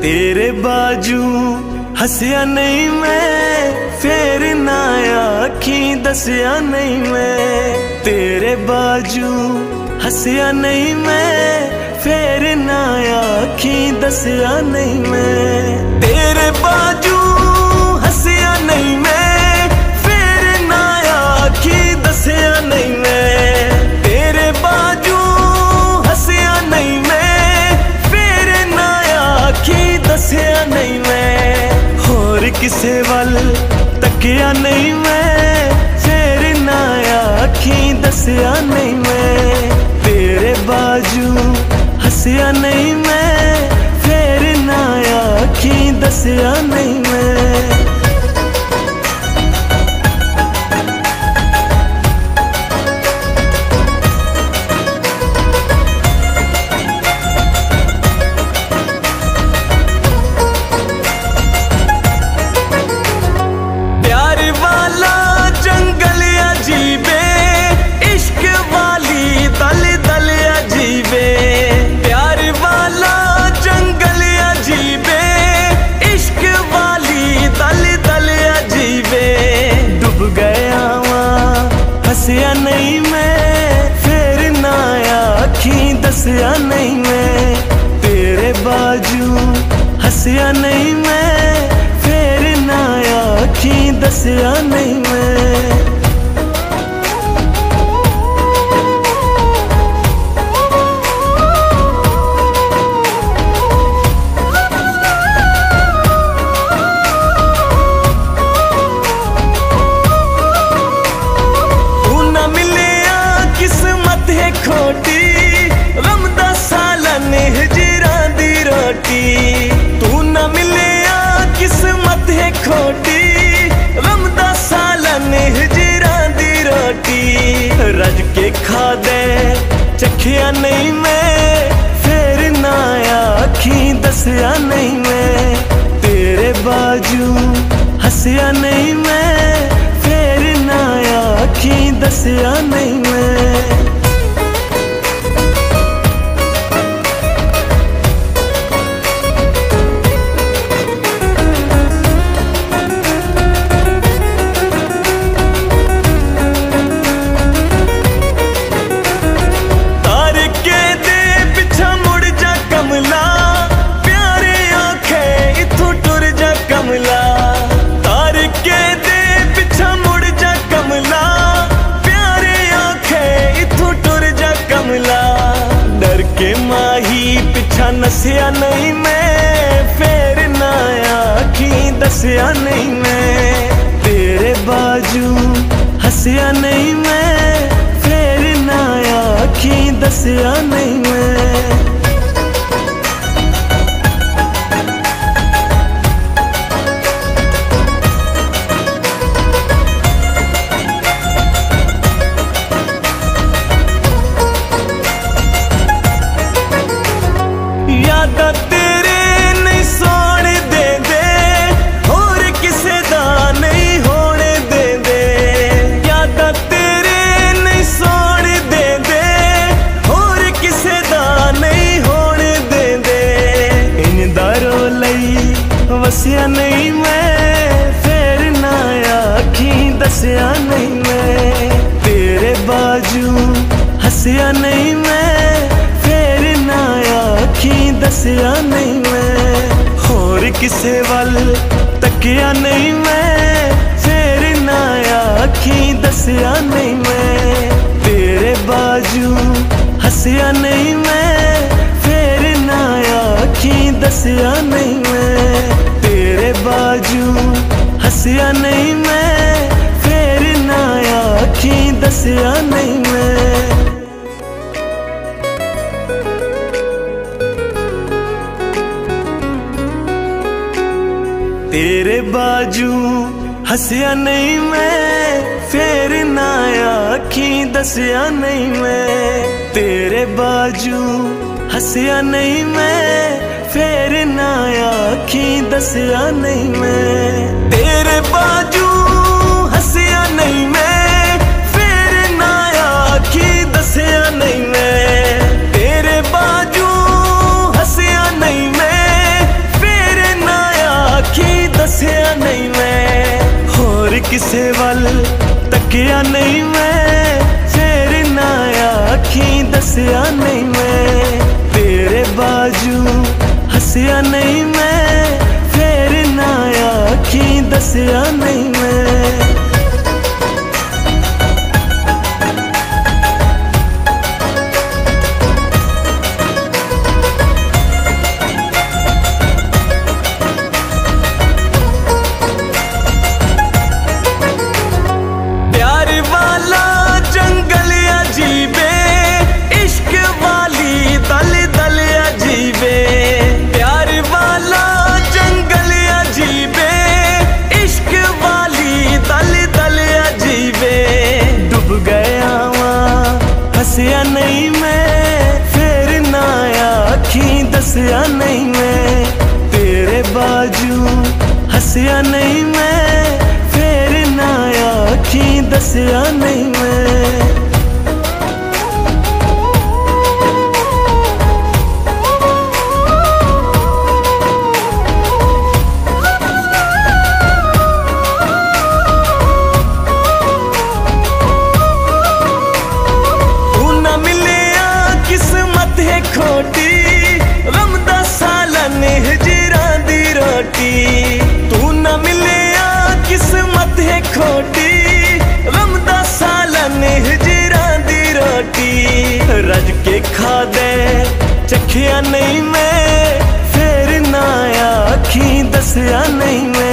तेरे बाजू हंसिया नहीं मैं, फेर ना आखी दसिया नहीं मैं। तेरे बाजू हंसिया नहीं मैं, फेर ना आखी दसिया नहीं मैं। तेरे बाजू हंसिया नहीं मैं, फेर ना आखी दसिया नहीं मैं। तेरे बाजू हंसिया नहीं मैं, फेर ना आखी दसिया नहीं मैं। होर किसे वल तकिया नहीं मैं, फेर ना आखी दसिया नहीं मैं। तेरे बाजू हंसिया नहीं मैं, फेर ना आखी दसिया नहीं मैं। प्यार वाला जंगल अजीबे, इश्क वाली दल दल अजीबे। प्यार वाला जंगल अजीबे, इश्क वाली दल दल अजीबे। डूब गया वहाँ हंसिया नहीं मैं, फेर ना आखी दसिया नहीं मैं। तेरे बाजू हंसिया नहीं मैं, फेर ना आखी दसिया नहीं मैं। खोटी रमदा सालन हिजरा दी रोटी। तू न मिलिया किस्मत है खोटी, रमदा सालन हिजरा दी रोटी। रज के खा दे चखिया नहीं मैं, फेर ना आखी दसिया नहीं मैं। तेरे बाजू हंसिया नहीं मैं, फेर ना आखी दसिया नहीं मैं। डर के माही पिछा नसिया नहीं मैं, फेर ना आखी दसिया नहीं मैं। तेरे बाजू हंसिया नहीं मैं, फेर ना आखी दसिया नहीं मैं। यादा तेरे नहीं सोने दे दे, होर किसे दा नहीं होने दे दे। यादा तेरे नहीं सोने दे दे, होर किसे दा नहीं होने दे दे। इन दारो लई वसिया नहीं मैं, फेर ना आखी दसिया नहीं मैं। तेरे बाजू हंसिया नहीं मैं, फेर ना आखी दसिया नहीं मैं। होर किसे वल तकिया नहीं मैं, फेर ना आखी दसिया नहीं मैं। तेरे बाजू हंसिया नहीं मैं, फेर ना आखी दसिया नहीं मैं। तेरे बाजू हंसिया नहीं मैं, फेर ना आखी दसिया नहीं मैं। तेरे बाजू हंसिया नहीं मैं, फेर ना आखी दसिया नहीं मैं। तेरे बाजू हंसिया नहीं मैं, फेर ना आखी दसिया नहीं मैं। तेरे बाजू हंसिया नहीं मैं, फेर ना आखी दसिया नहीं मैं। तेरे बाजू हंसिया नहीं मैं, फेर दसिया नहीं मैं, फिर ना आखी दसिया नहीं मैं। तेरे बाजू हंसिया नहीं मैं, फिर ना आखी दसिया नहीं मैं। हंसिया नहीं मैं, फिर ना आखी दसिया नहीं मैं। तेरे बाजू हंसिया नहीं मैं, फिर ना आखी दसिया नहीं मैं। खोटी रमदा सालन हिजरा दी रोटी, तू न मिले किस्मत है खोटी रमदा सालन हिजरा दी रोटी। रज के खा दे चखिया नहीं मैं, फिर ना आखी दसिया नहीं मैं।